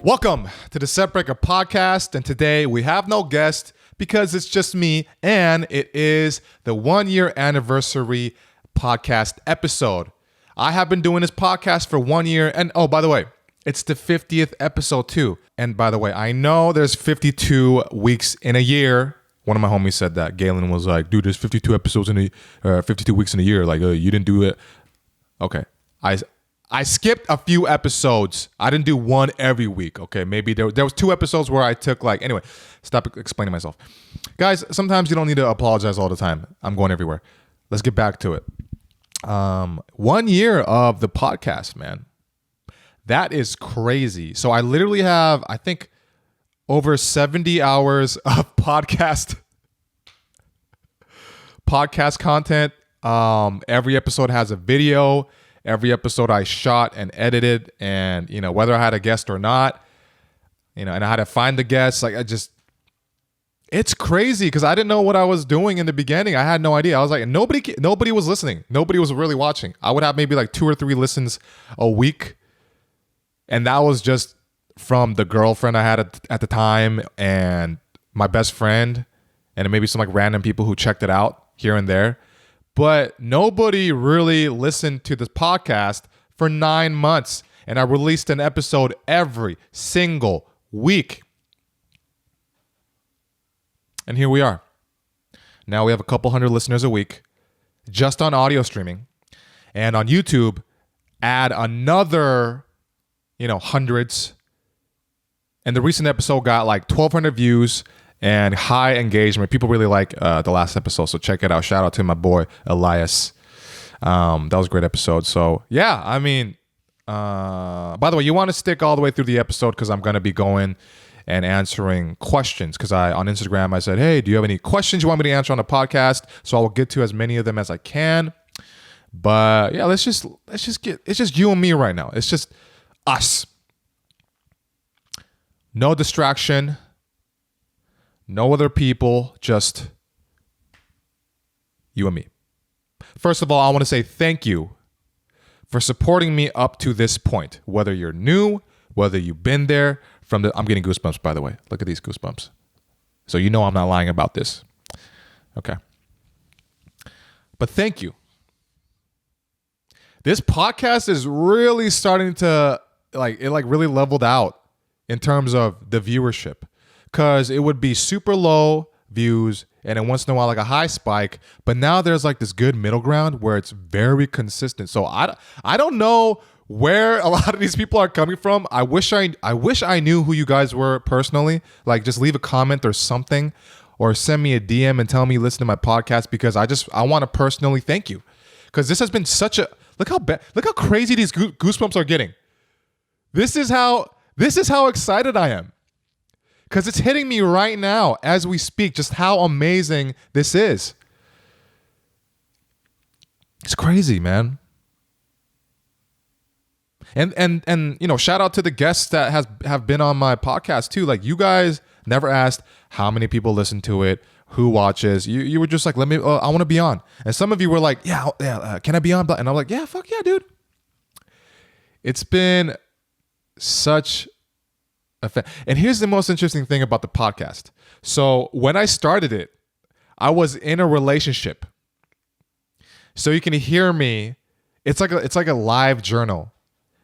Welcome to the Setbreaker podcast, and today we have no guest because it's just me, and it is the 1 year anniversary podcast episode. I have been doing this podcast for 1 year, and oh, by the way, it's the 50th episode too. And by the way, I know there's 52 weeks in a year. One of my homies said that. Galen was like, dude, there's 52 episodes in 52 weeks in a year. Like, you didn't do it. Okay. I skipped a few episodes. I didn't do one every week. Okay. Maybe there was 2 episodes where I took anyway, stop explaining myself. Guys, sometimes you don't need to apologize all the time. I'm going everywhere. Let's get back to it. 1 year of the podcast, man. That is crazy. So I literally have, I think, over 70 hours of podcast content. Every episode has a video. Every episode I shot and edited, and whether I had a guest or not, and I had to find the guests. It's crazy because I didn't know what I was doing in the beginning. I had no idea. I was like, nobody was listening. Nobody was really watching. I would have maybe 2 or 3 listens a week. And that was just from the girlfriend I had at the time and my best friend and maybe some random people who checked it out here and there. But nobody really listened to this podcast for 9 months. And I released an episode every single week. And here we are. Now we have a couple hundred listeners a week just on audio streaming. And on YouTube, add another hundreds. And the recent episode got 1,200 views and high engagement. People really like the last episode, so check it out. Shout out to my boy Elias. That was a great episode. So yeah, by the way, you want to stick all the way through the episode because I'm going to be going and answering questions. Because on Instagram I said, hey, do you have any questions you want me to answer on the podcast? So I will get to as many of them as I can. But yeah, it's just you and me right now. It's just us. No distraction. No other people. Just you and me. First of all, I want to say thank you for supporting me up to this point. Whether you're new, whether you've been there I'm getting goosebumps, by the way. Look at these goosebumps. So you know I'm not lying about this. Okay. But thank you. This podcast is really starting to really leveled out in terms of the viewership, because it would be super low views and then once in a while a high spike, but now there's this good middle ground where it's very consistent. So I don't know where a lot of these people are coming from. I wish I knew who you guys were personally. Just leave a comment or something, or send me a DM and tell me you listen to my podcast, because I want to personally thank you, because this has been such a look how crazy these goosebumps are getting. This is how excited I am, because it's hitting me right now as we speak, just how amazing this is. It's crazy, man. And shout out to the guests that have been on my podcast too. You guys never asked how many people listen to it, who watches. You were just I want to be on. And some of you were like, yeah, can I be on? And I'm like, yeah, fuck yeah, dude. It's been such a and here's the most interesting thing about the podcast. So when I started it, I was in a relationship. So you can hear me. It's like a live journal.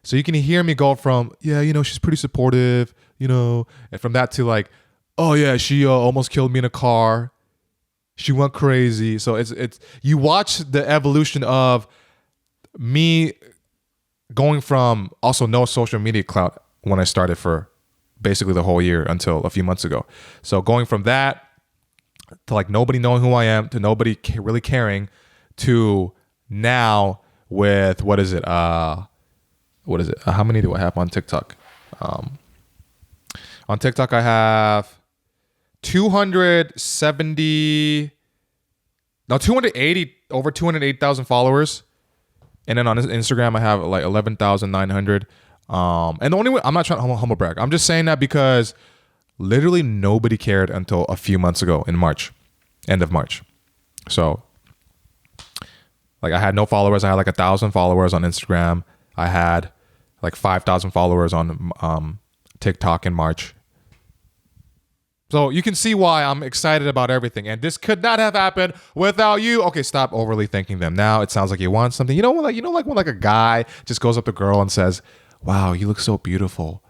So you can hear me go from, she's pretty supportive, and from that to oh yeah, she almost killed me in a car. She went crazy. So it's you watch the evolution of me going from also no social media clout when I started for basically the whole year until a few months ago. So going from that to nobody knowing who I am, to nobody really caring, to now with what is it? How many do I have on TikTok? On TikTok I have 280,000 followers. And then on Instagram I have 11,900. And the only way, I'm not trying to humble brag. I'm just saying that because literally nobody cared until a few months ago in March, end of March. So I had no followers. I had 1,000 followers on Instagram. I had 5,000 followers on TikTok in March. So you can see why I'm excited about everything. And this could not have happened without you. Okay, stop overly thanking them. Now it sounds like you want something. Like when like a guy just goes up to a girl and says, "Wow, you look so beautiful."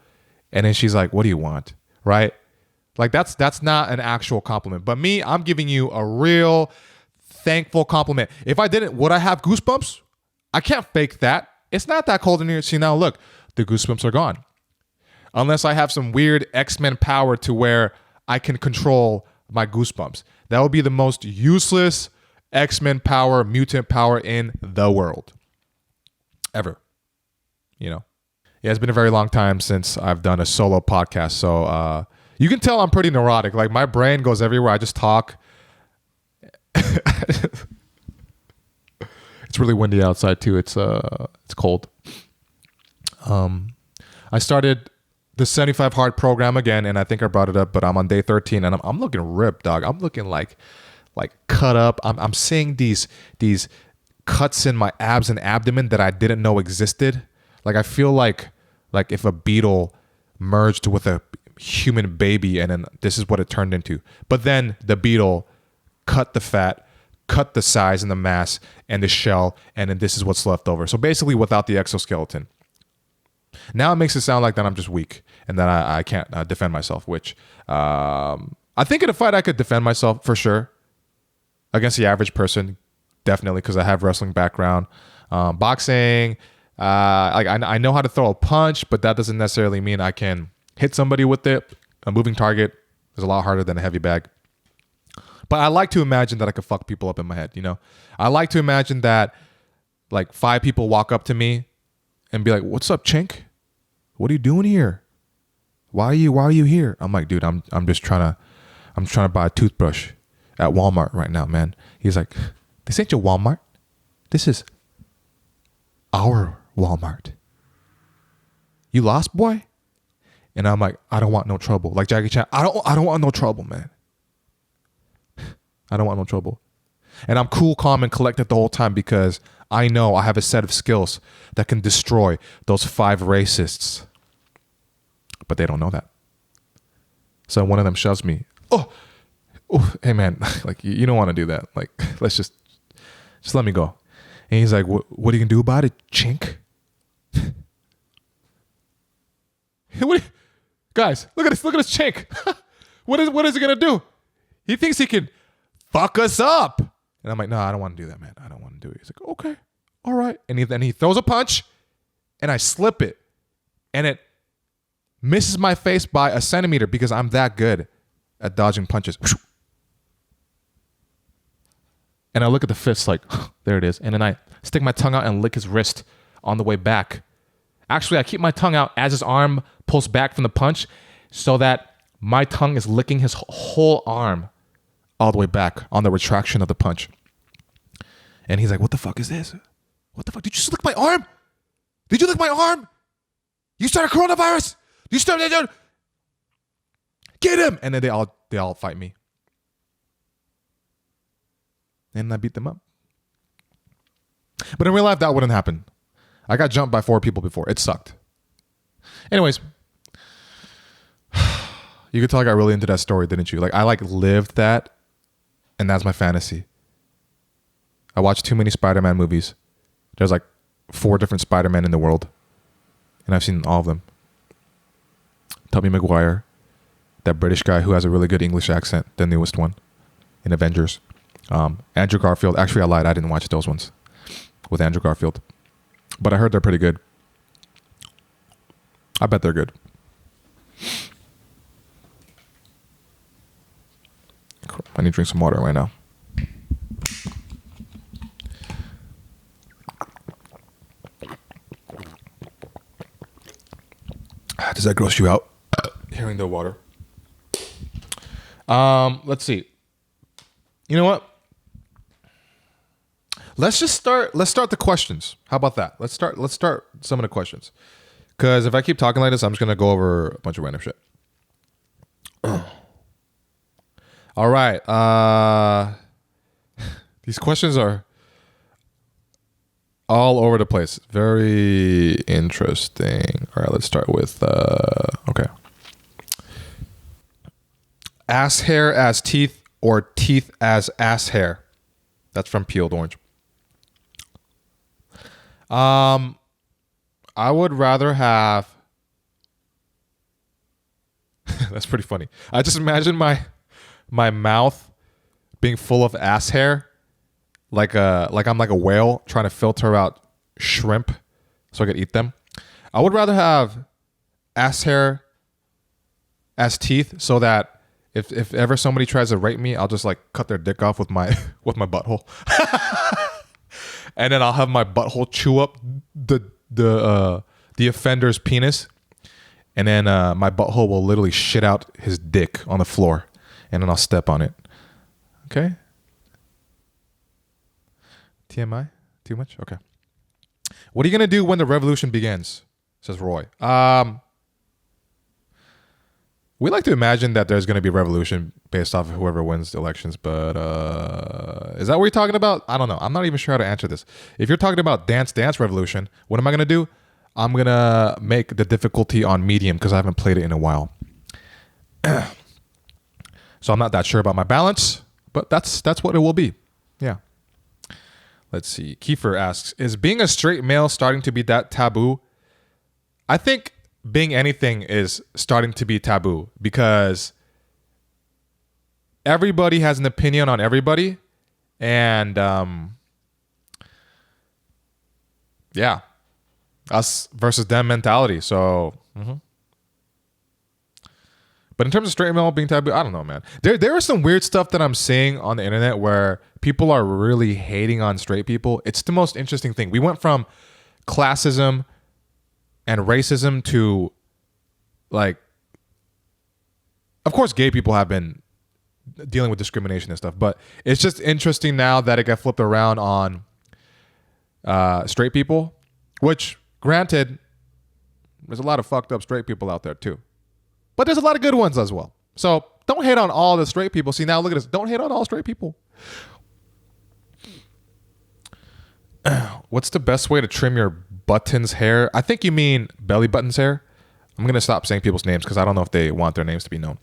And then she's like, "What do you want?" Right? Like that's not an actual compliment. But me, I'm giving you a real thankful compliment. If I didn't, would I have goosebumps? I can't fake that. It's not that cold in here. See, now look, the goosebumps are gone. Unless I have some weird X-Men power to where I can control my goosebumps. That would be the most useless X-Men power, mutant power in the world. Ever. Yeah, it's been a very long time since I've done a solo podcast. So you can tell I'm pretty neurotic. Like my brain goes everywhere. I just talk. It's really windy outside too. It's cold. I started the 75 hard program again, and I think I brought it up, but I'm on day 13 and I'm looking ripped, dog. I'm looking like cut up. I'm seeing these cuts in my abs and abdomen that I didn't know existed. Like I feel like if a beetle merged with a human baby and then this is what it turned into. But then the beetle cut the fat, cut the size and the mass and the shell, and then this is what's left over. So basically without the exoskeleton. Now it makes it sound like that I'm just weak and that I can't defend myself, which I think in a fight I could defend myself for sure. Against the average person, definitely, because I have wrestling background. Boxing, I know how to throw a punch, but that doesn't necessarily mean I can hit somebody with it. A moving target is a lot harder than a heavy bag. But I like to imagine that I could fuck people up in my head, I like to imagine that like 5 people walk up to me and be like, "What's up, chink? What are you doing here? Why are you here?" I'm like, "Dude, I'm trying to buy a toothbrush at Walmart right now, man." He's like, "This ain't your Walmart. This is our Walmart. You lost, boy?" And I'm like, "I don't want no trouble." Like Jackie Chan, I don't want no trouble, man. I don't want no trouble. And I'm cool, calm, and collected the whole time because I know I have a set of skills that can destroy those 5 racists. But they don't know that. So one of them shoves me. Oh, hey man, like you don't want to do that. Like, let's just let me go. And he's like, what are you gonna do about it, chink? Guys, look at this chink. What is he gonna do? He thinks he can fuck us up. And I'm like, "No, I don't want to do that, man. I don't want to do it." He's like, "Okay, all right." And then he throws a punch and I slip it. And it misses my face by a centimeter because I'm that good at dodging punches. And I look at the fist like, there it is. And then I stick my tongue out and lick his wrist on the way back. Actually, I keep my tongue out as his arm pulls back from the punch so that my tongue is licking his whole arm all the way back on the retraction of the punch. And he's like, "What the fuck is this? What the fuck? Did you just lick my arm? Did you lick my arm? You started coronavirus. You started. Get him!" And then they all fight me. And I beat them up. But in real life, that wouldn't happen. I got jumped by 4 people before. It sucked. Anyways, you could tell I got really into that story, didn't you? Like I lived that, and that's my fantasy. I watched too many Spider-Man movies. There's like 4 different Spider-Man in the world, and I've seen all of them. Tobey Maguire, that British guy who has a really good English accent, the newest one in Avengers. Andrew Garfield. Actually, I lied. I didn't watch those ones with Andrew Garfield, but I heard they're pretty good. I bet they're good. I need to drink some water right now. Does that gross you out? Hearing the water. Let's see. You know what? Let's start the questions. How about that? Let's start some of the questions. Because if I keep talking like this, I'm just gonna go over a bunch of random shit. All right. These questions are all over the place. Very interesting. All right, let's start with okay. ass hair as teeth or teeth as ass hair? That's from Peeled Orange. I would rather have. That's pretty funny. I just imagine my mouth being full of ass hair, like I'm like a whale trying to filter out shrimp so I could eat them. I would rather have ass hair as teeth so that if ever somebody tries to rape me, I'll just like cut their dick off with my with my butthole. And then I'll have my butthole chew up the offender's penis, and then my butthole will literally shit out his dick on the floor, and then I'll step on it. Okay. TMI? Too much? Okay. What are you gonna do when the revolution begins? Says Roy. We like to imagine that there's gonna be a revolution based off of whoever wins the elections, but is that what you're talking about? I don't know. I'm not even sure how to answer this. If you're talking about Dance Revolution, what am I gonna do? I'm gonna make the difficulty on medium because I haven't played it in a while. So I'm not that sure about my balance, but that's what it will be. Yeah. Let's see. Kiefer asks, is being a straight male starting to be that taboo? I think being anything is starting to be taboo because everybody has an opinion on everybody. And yeah, us versus them mentality. So, But in terms of straight male being taboo, I don't know, man. There is some weird stuff that I'm seeing on the internet where people are really hating on straight people. It's the most interesting thing. We went from classism and racism to, like, of course, gay people have been dealing with discrimination and stuff, but it's just interesting now that it got flipped around on straight people, which, granted, there's a lot of fucked up straight people out there too. But there's a lot of good ones as well. So don't hate on all the straight people. See, now look at this. Don't hate on all straight people. What's the best way to trim your buttons hair? I think you mean belly buttons hair. I'm going to stop saying people's names because I don't know if they want their names to be known.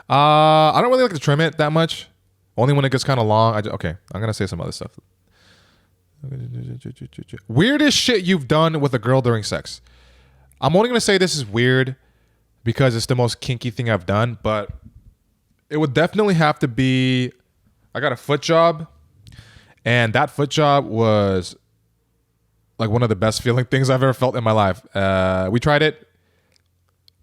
I don't really like to trim it that much. Only when it gets kind of long. Okay, I'm going to say some other stuff. Weirdest shit you've done with a girl during sex. I'm only going to say this is weird because it's the most kinky thing I've done, but it would definitely have to be, I got a foot job, and that foot job was like one of the best feeling things I've ever felt in my life. We tried it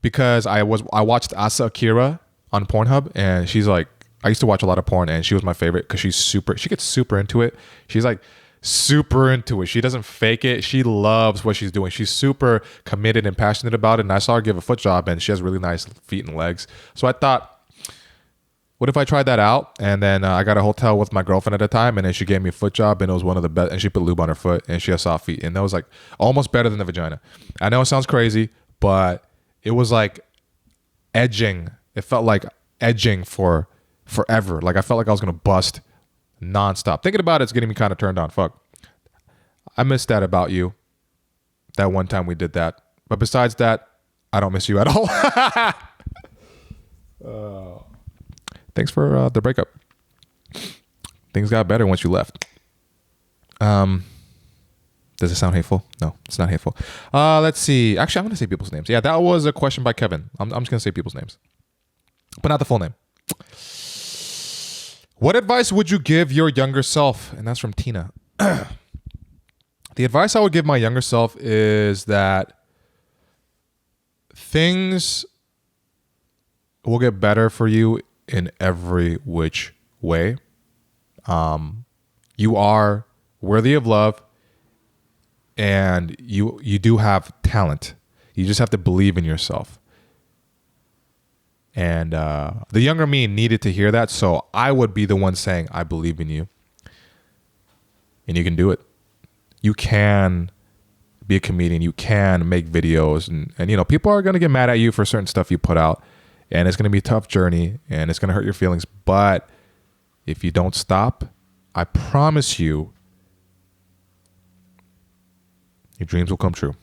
because I watched Asa Akira on Pornhub, and she's like, I used to watch a lot of porn, and she was my favorite because she gets super into it. She's like super into it. She doesn't fake it. She loves what she's doing. She's super committed and passionate about it. And I saw her give a foot job, and she has really nice feet and legs. So I thought, what if I tried that out? And then I got a hotel with my girlfriend at the time, and then she gave me a foot job, and it was one of the best. And she put lube on her foot, and she has soft feet, and that was like almost better than the vagina. I know it sounds crazy, but it was like edging. It felt like edging for forever. Like I felt like I was gonna bust nonstop. Thinking about it's getting me kind of turned on. Fuck. I miss that about you. That one time we did that. But besides that, I don't miss you at all. Thanks for the breakup. Things got better once you left. Does it sound hateful? No, it's not hateful. Let's see. Actually, I'm going to say people's names. Yeah, that was a question by Kevin. I'm just going to say people's names. But not the full name. What advice would you give your younger self? And that's from Tina. The advice I would give my younger self is that things will get better for you in every which way. You are worthy of love, and you do have talent. You just have to believe in yourself. And the younger me needed to hear that, so I would be the one saying, I believe in you. And you can do it. You can be a comedian. You can make videos. And you know, people are going to get mad at you for certain stuff you put out. And it's going to be a tough journey. And it's going to hurt your feelings. But if you don't stop, I promise you, your dreams will come true.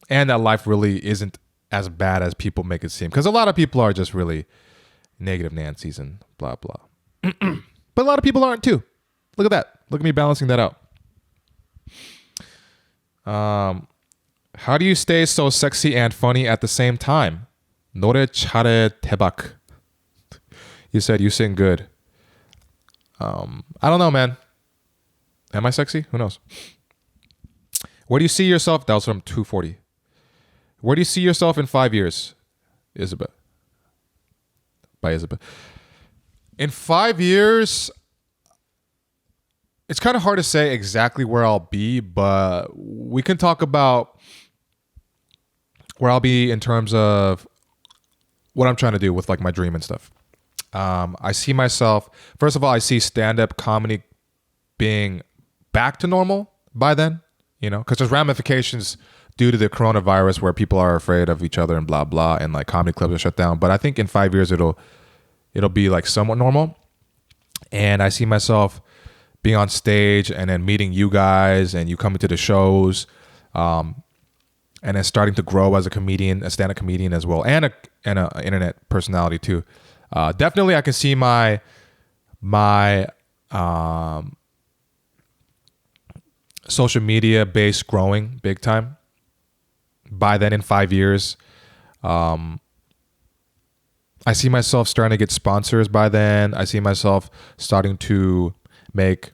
and that life really isn't as bad as people make it seem. Because a lot of people are just really negative Nancy's and blah, blah. But a lot of people aren't too. Look at that. Look at me balancing that out. How do you stay so sexy and funny at the same time? 노래 잘해 대박. You said you sing good. I don't know, man. Am I sexy? Who knows? Where do you see yourself? That was from 240. Where do you see yourself in 5 years? Isabel. By Isabel. In 5 years, it's kind of hard to say exactly where I'll be, but we can talk about where I'll be in terms of what I'm trying to do with like my dream and stuff. I see myself, first of all, I see stand-up comedy being back to normal by then, you know, because there's ramifications due to the coronavirus where people are afraid of each other and blah, blah, and like comedy clubs are shut down. But I think in 5 years, it'll be like somewhat normal. And I see myself being on stage and then meeting you guys and you coming to the shows, and then starting to grow as a comedian, a stand-up comedian as well, and a internet personality too. Definitely, I can see my social media base growing big time. By then, in 5 years, I see myself starting to get sponsors by then. I see myself starting to make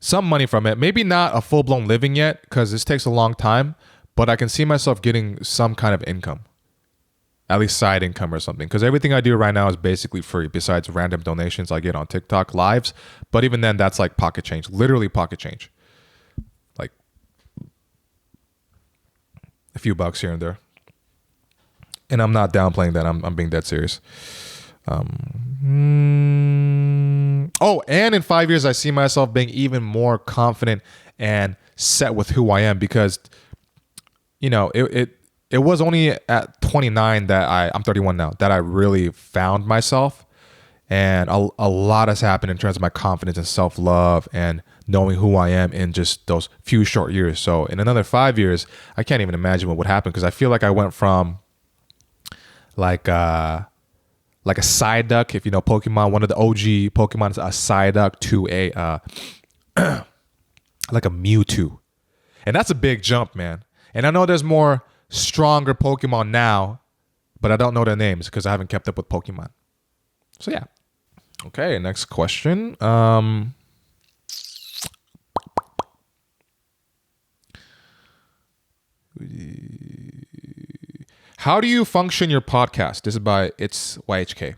some money from it. Maybe not a full-blown living yet, because this takes a long time, but I can see myself getting some kind of income. At least side income or something. Because everything I do right now is basically free, besides random donations I get on TikTok lives. But even then, that's like pocket change. Literally pocket change. Like a few bucks here and there. And I'm not downplaying that. I'm being dead serious. Oh, and in 5 years, I see myself being even more confident and set with who I am. Because, you know, it was only at 29 that I'm 31 now, that I really found myself. And a lot has happened in terms of my confidence and self-love and knowing who I am in just those few short years. So in another 5 years, I can't even imagine what would happen, because I feel like I went from like a Psyduck, if you know Pokemon, one of the OG Pokemon is a Psyduck, to a like a Mewtwo. And that's a big jump, man. And I know there's more stronger Pokemon now, but I don't know their names because I haven't kept up with Pokemon. So yeah. Okay, next question. How do you function your podcast? This is by It's YHK.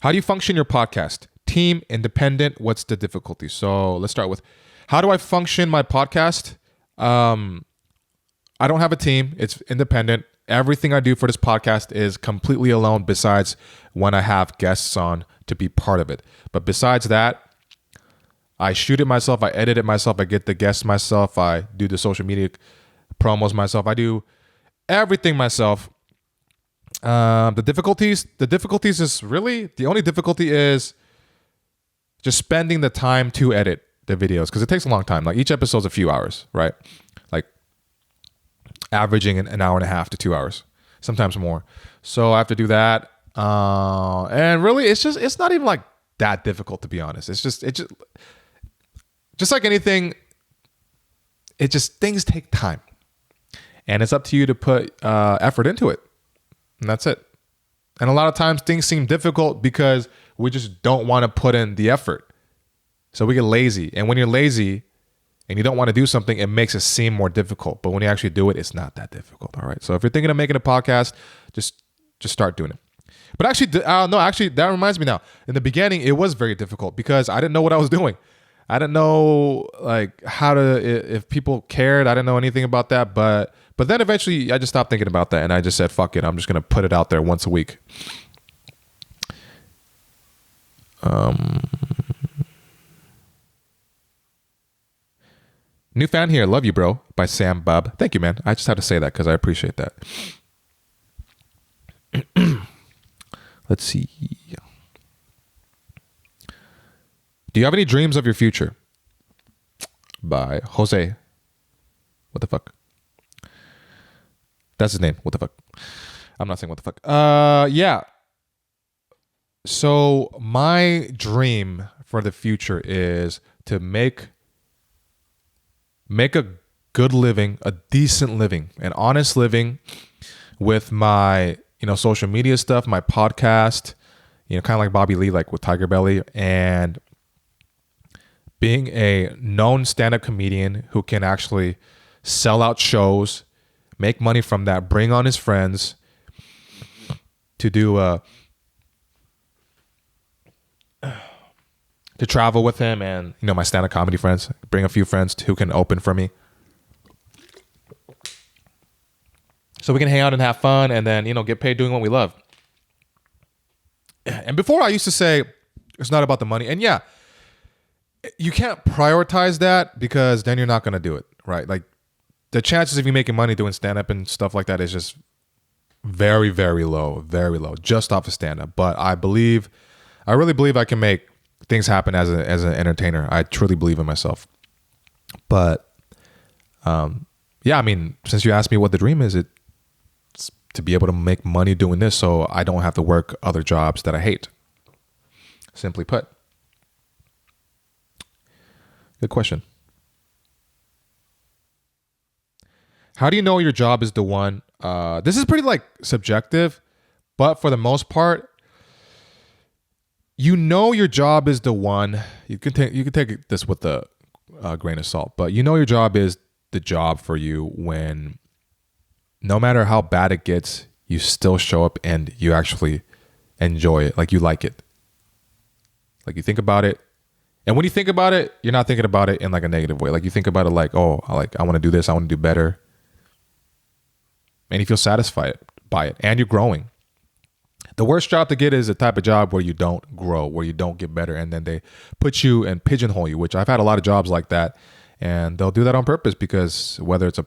How do you function your podcast? Team, independent, what's the difficulty? So let's start with, how do I function my podcast? I don't have a team. It's independent. Everything I do for this podcast is completely alone, besides when I have guests on to be part of it. But besides that, I shoot it myself. I edit it myself. I get the guests myself. I do the social media promos myself. I do everything myself. The difficulties is really, the only difficulty is just spending the time to edit the videos, because it takes a long time. Like each episode's a few hours, right? Like averaging an hour and a half to 2 hours, sometimes more. So I have to do that. And really, it's not even like that difficult, to be honest. It's just like anything. Things take time, and it's up to you to put effort into it, and that's it. And a lot of times things seem difficult because we just don't want to put in the effort. So we get lazy, and when you're lazy and you don't want to do something, it makes it seem more difficult. But when you actually do it, it's not that difficult. All right. So if you're thinking of making a podcast, just start doing it. But actually, that reminds me now. In the beginning, it was very difficult because I didn't know what I was doing. I didn't know like if people cared. I didn't know anything about that. But then eventually I just stopped thinking about that, and I just said, fuck it. I'm just going to put it out there once a week. New fan here. Love you, bro. By Sam Bub. Thank you, man. I just had to say that because I appreciate that. Let's see. Do you have any dreams of your future? By Jose. What the fuck? That's his name. What the fuck? I'm not saying what the fuck. Yeah. So my dream for the future is to make a good living, a decent living, an honest living with my, social media stuff, my podcast, kind of like Bobby Lee, like with Tiger Belly, and being a known stand-up comedian who can actually sell out shows, make money from that, bring on his friends to do to travel with him, and my stand-up comedy friends, bring a few friends who can open for me, so we can hang out and have fun, and then get paid doing what we love. And before I used to say it's not about the money, and yeah, you can't prioritize that because then you're not going to do it, right? Like the chances of you making money doing stand-up and stuff like that is just very, very low, just off of stand-up. But I really believe I can make things happen as an entertainer. I truly believe in myself. But yeah, I mean, since you asked me what the dream is, it's to be able to make money doing this so I don't have to work other jobs that I hate. Simply put. Good question. How do you know your job is the one? This is pretty subjective, but for the most part, your job is the one. You can take this with a grain of salt, but your job is the job for you when, no matter how bad it gets, you still show up and you actually enjoy it. Like you like it. Like you think about it. And when you think about it, you're not thinking about it in like a negative way. Like you think about it like, oh, I want to do this. I want to do better. And you feel satisfied by it and you're growing. The worst job to get is the type of job where you don't grow, where you don't get better. And then they put you and pigeonhole you, which I've had a lot of jobs like that. And they'll do that on purpose because whether it's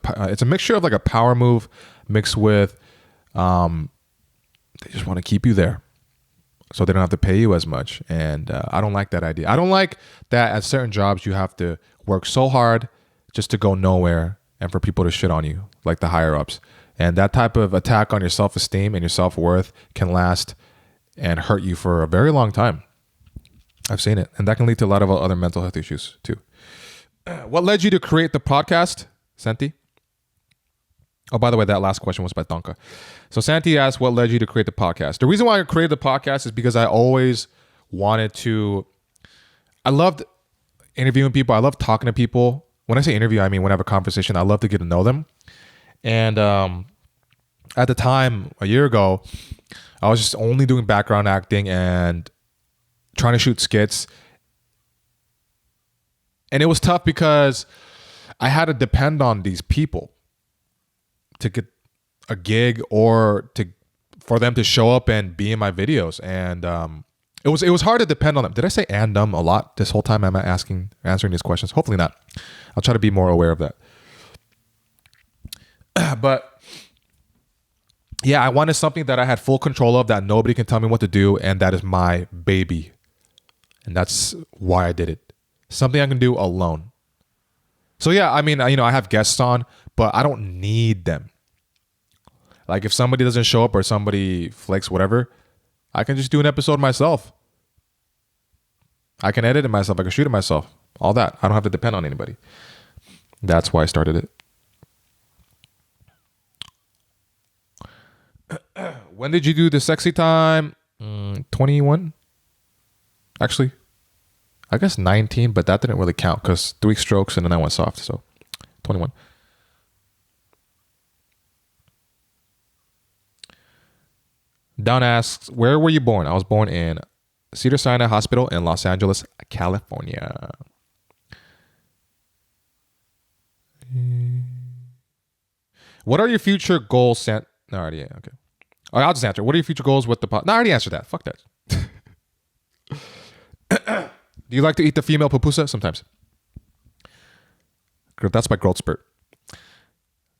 a mixture of like a power move mixed with, they just want to keep you there. So they don't have to pay you as much. And I don't like that idea. I don't like that at certain jobs you have to work so hard just to go nowhere and for people to shit on you, like the higher ups. And that type of attack on your self-esteem and your self-worth can last and hurt you for a very long time. I've seen it. And that can lead to a lot of other mental health issues too. What led you to create the podcast, Santi? Oh, by the way, that last question was by Tonka. So Santi asked, what led you to create the podcast? The reason why I created the podcast is because I always wanted to, I loved interviewing people. I love talking to people. When I say interview, I mean when I have a conversation, I love to get to know them. And at the time, a year ago, I was just only doing background acting and trying to shoot skits. And it was tough because I had to depend on these people to get a gig or for them to show up and be in my videos. And it was hard to depend on them. Did I say a lot this whole time? Am I answering these questions? Hopefully not. I'll try to be more aware of that. But yeah, I wanted something that I had full control of, that nobody can tell me what to do, and that is my baby. And that's why I did it. Something I can do alone. So yeah, I mean, I have guests on, but I don't need them. Like if somebody doesn't show up or somebody flakes, whatever, I can just do an episode myself. I can edit it myself. I can shoot it myself. All that. I don't have to depend on anybody. That's why I started it. When did you do the sexy time? 21? Actually, I guess 19, but that didn't really count because 3 strokes and then I went soft. So 21. Don asks, where were you born? I was born in Cedars-Sinai Hospital in Los Angeles, California. What are your future goals? No, already, yeah, okay. Oh, I'll just answer. What are your future goals with the pod? No, I already answered that. Fuck that. Do you like to eat the female pupusa? Sometimes. That's by Growth Spurt.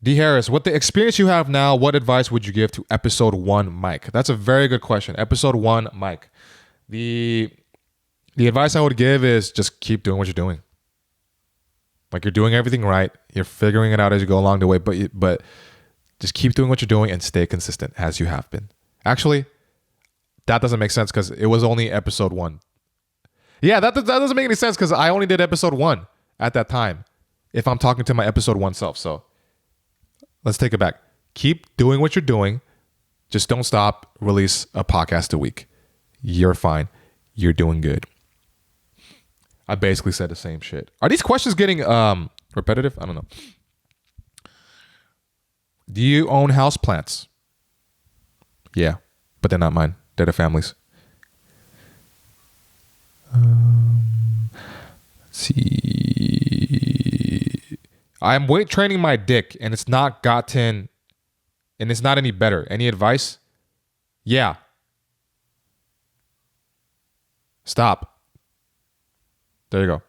D. Harris, with the experience you have now, what advice would you give to episode 1 Mike? That's a very good question. Episode 1 Mike. The advice I would give is just keep doing what you're doing. Like you're doing everything right. You're figuring it out as you go along the way, but Just keep doing what you're doing and stay consistent as you have been. Actually, that doesn't make sense because it was only episode 1. Yeah, that doesn't make any sense because I only did episode 1 at that time if I'm talking to my episode 1 self. So let's take it back. Keep doing what you're doing. Just don't stop. Release a podcast a week. You're fine. You're doing good. I basically said the same shit. Are these questions getting repetitive? I don't know. Do you own houseplants? Yeah, but they're not mine. They're the family's. Let's see. I'm weight training my dick and it's not any better. Any advice? Yeah. Stop. There you go.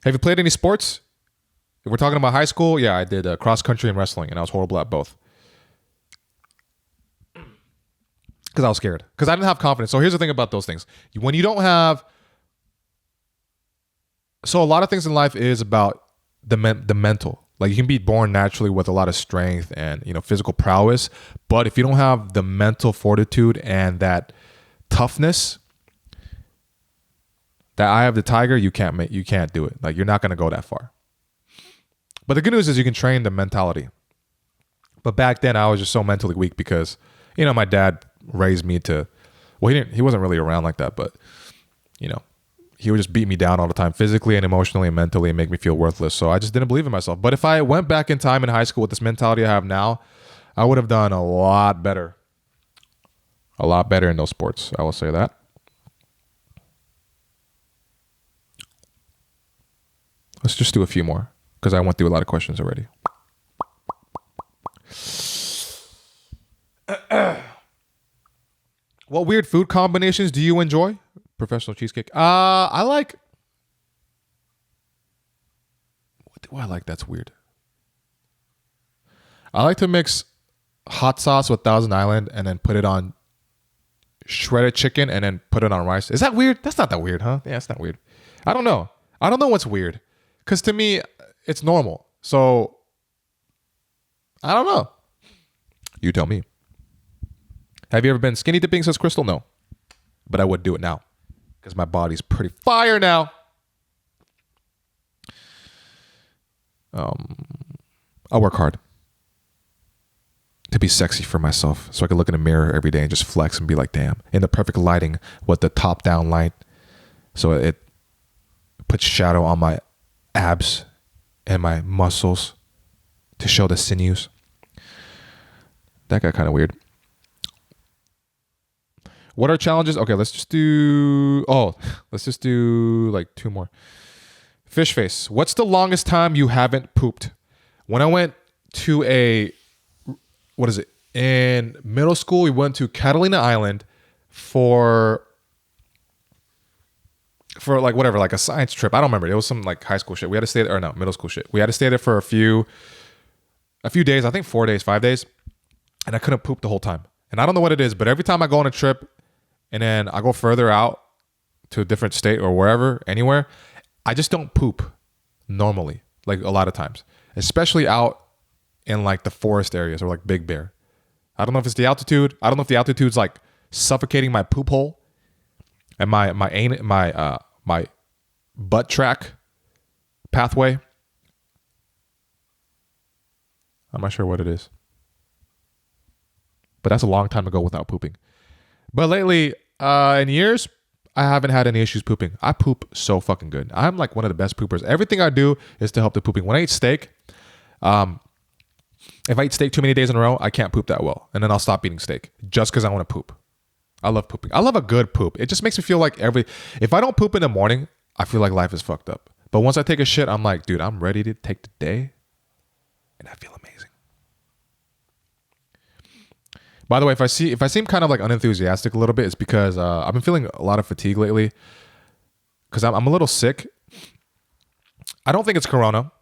Have you played any sports? If we're talking about high school, yeah, I did cross country and wrestling, and I was horrible at both. Because I was scared. Because I didn't have confidence. So here's the thing about those things. When you don't have... So a lot of things in life is about the mental. Like you can be born naturally with a lot of strength and physical prowess, but if you don't have the mental fortitude and that toughness, that eye of the tiger, you can't do it. Like you're not going to go that far. But the good news is you can train the mentality. But back then I was just so mentally weak because my dad raised me to, well, he wasn't really around like that, but he would just beat me down all the time, physically and emotionally and mentally, and make me feel worthless. So I just didn't believe in myself. But if I went back in time in high school with this mentality I have now, I would have done a lot better. A lot better in those sports. I will say that. Let's just do a few more because I went through a lot of questions already. What weird food combinations do you enjoy? Professional cheesecake. I like... What do I like that's weird? I like to mix hot sauce with Thousand Island and then put it on shredded chicken and then put it on rice. Is that weird? That's not that weird, huh? Yeah, it's not weird. I don't know. I don't know what's weird. Because to me, it's normal. So, I don't know. You tell me. Have you ever been skinny dipping, says Crystal? No. But I would do it now. Because my body's pretty fire now. I'll work hard to be sexy for myself so I can look in the mirror every day and just flex and be like, damn, in the perfect lighting with the top down light. So it puts shadow on my abs and my muscles to show the sinews. That got kind of weird. What are challenges? Okay, let's just do like 2 more. Fish face. What's the longest time you haven't pooped? When I went to in middle school, we went to Catalina Island for like whatever, like a science trip. I don't remember. It was some like high school shit. We had to stay there, or no, middle school shit. We had to stay there for a few days, I think 4 days, 5 days. And I couldn't poop the whole time. And I don't know what it is, but every time I go on a trip and then I go further out to a different state or wherever, anywhere, I just don't poop normally, like a lot of times, especially out in like the forest areas or like Big Bear. I don't know if it's the altitude. I don't know if the altitude's like suffocating my poop hole and my butt track pathway. I'm not sure what it is. But that's a long time ago without pooping. But lately, in years, I haven't had any issues pooping. I poop so fucking good. I'm like one of the best poopers. Everything I do is to help the pooping. When I eat steak, if I eat steak too many days in a row, I can't poop that well. And then I'll stop eating steak just because I want to poop. I love pooping. I love a good poop. It just makes me feel like if I don't poop in the morning, I feel like life is fucked up. But once I take a shit, I'm like, dude, I'm ready to take the day. And I feel amazing. By the way, if I seem kind of like unenthusiastic a little bit, it's because I've been feeling a lot of fatigue lately because I'm a little sick. I don't think it's corona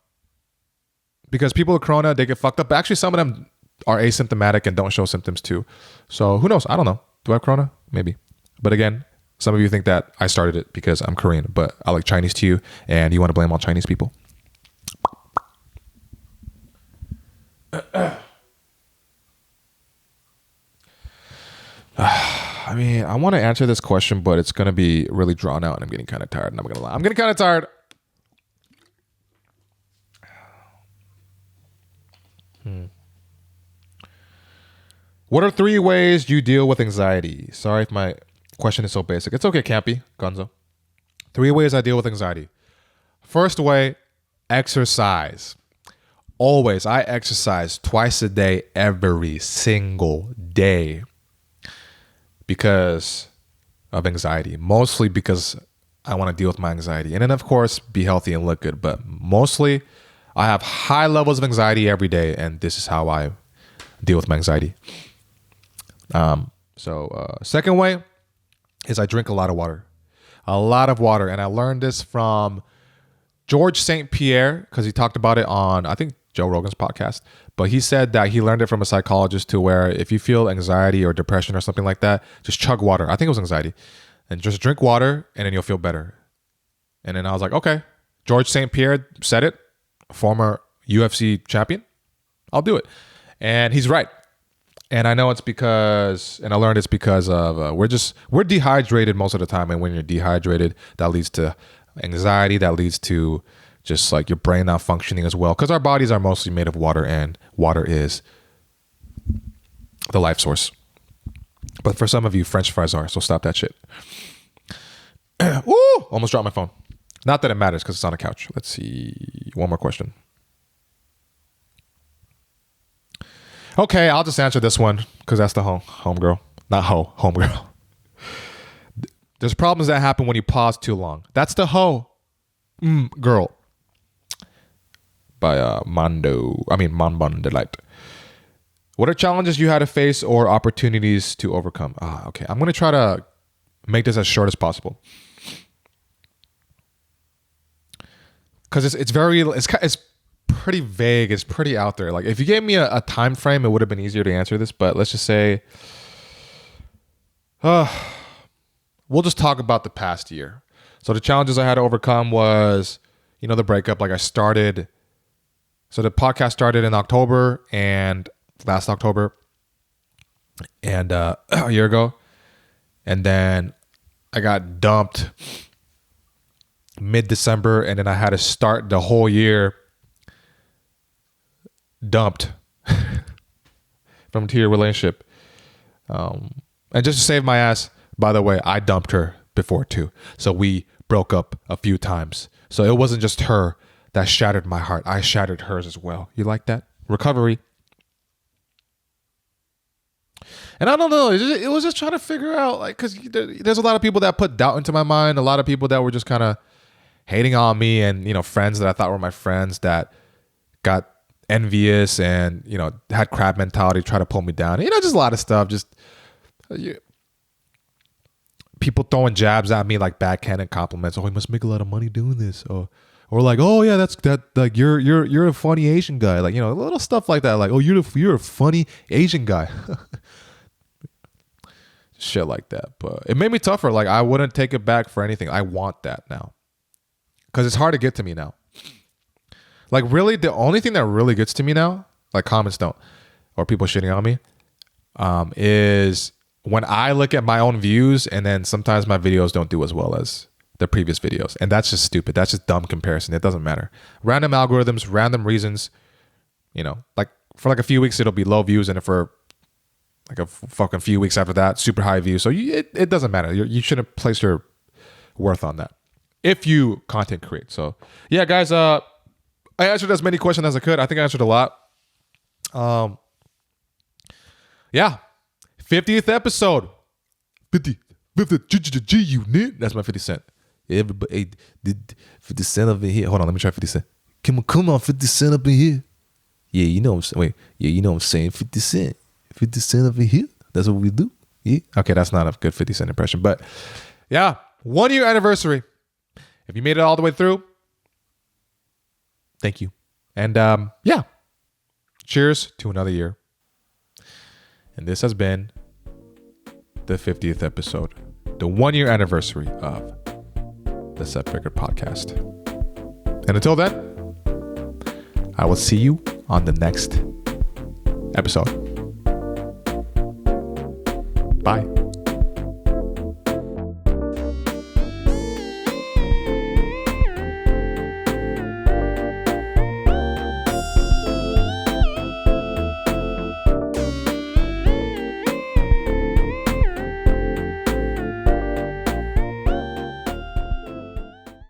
because people with corona, they get fucked up. But actually, some of them are asymptomatic and don't show symptoms too. So who knows? I don't know. Do I have corona? Maybe. But again, Some of you think that I started it because I'm Korean, but I like Chinese to you, and you want to blame all Chinese people. I mean, I want to answer this question, but it's going to be really drawn out, and I'm getting kind of tired. And I'm going to lie. I'm getting kind of tired. What are 3 ways you deal with anxiety? Sorry if my question is so basic. It's okay, Campy, Gonzo. 3 ways I deal with anxiety. First way, exercise. Always, I exercise twice a day, every single day, because of anxiety. Mostly because I want to deal with my anxiety. And then, of course, be healthy and look good. But mostly, I have high levels of anxiety every day, and this is how I deal with my anxiety. Second way is I drink a lot of water. A lot of water. And I learned this from George St. Pierre, because he talked about it on, I think, Joe Rogan's podcast. But he said that he learned it from a psychologist to where if you feel anxiety or depression or something like that, just chug water. I think it was anxiety. And just drink water, and then you'll feel better. And then I was like, okay, George St. Pierre said it, former UFC champion. I'll do it. And he's right. And I know it's because, and I learned it's because of, we're dehydrated most of the time. And when you're dehydrated, that leads to anxiety. That leads to just like your brain not functioning as well. Because our bodies are mostly made of water, and water is the life source. But for some of you, French fries are. So stop that shit. Woo! Almost dropped my phone. Not that it matters because it's on a couch. Let's see. One more question. Okay, I'll just answer this one because that's the homegirl. Not homegirl. There's problems that happen when you pause too long. That's the girl. By Mon Delight. What are challenges you had to face or opportunities to overcome? Okay. I'm going to try to make this as short as possible. Because it's pretty vague. It's pretty out there. Like if you gave me a time frame, it would have been easier to answer this. But let's just say, we'll just talk about the past year. So the challenges I had to overcome was, the breakup. Like so the podcast started in October and last October and a year ago. And then I got dumped mid-December, and then I had to start the whole year dumped from a 2-year relationship. And just to save my ass, by the way, I dumped her before too. So we broke up a few times. So it wasn't just her that shattered my heart. I shattered hers as well. You like that? Recovery. And I don't know. It was just trying to figure out, like, because there's a lot of people that put doubt into my mind. A lot of people that were just kind of hating on me, and, friends that I thought were my friends that got envious and, had crab mentality, try to pull me down. Just a lot of stuff. Just people throwing jabs at me, like backhanded compliments. Oh, you must make a lot of money doing this. Or like, oh yeah, like you're a funny Asian guy. Like, little stuff like that. Like, oh, you're a funny Asian guy. Shit like that. But it made me tougher. Like, I wouldn't take it back for anything. I want that now. Because it's hard to get to me now. Like, really, the only thing that really gets to me now, like comments don't, or people shitting on me, is when I look at my own views, and then sometimes my videos don't do as well as the previous videos. And that's just stupid. That's just dumb comparison. It doesn't matter. Random algorithms, random reasons, like for like a few weeks, it'll be low views. And for like a fucking few weeks after that, super high views. So it doesn't matter. You shouldn't place your worth on that if you content create. So yeah, guys, I answered as many questions as I could. I think I answered a lot. Yeah. 50th episode. 50th G unit. That's my 50 Cent. Everybody, 50 Cent up in here. Hold on, let me try 50 Cent. Come on, 50 Cent up in here. Yeah, you know what I'm saying. Wait, yeah, you know what I'm saying. 50 Cent. 50 Cent up in here. That's what we do. Yeah. Okay, that's not a good 50 Cent impression. But yeah, 1 year anniversary. If you made it all the way through, thank you. And yeah, cheers to another year. And this has been the 50th episode. the 1 year anniversary of the Setbreaker podcast. And until then, I will see you on the next episode. Bye.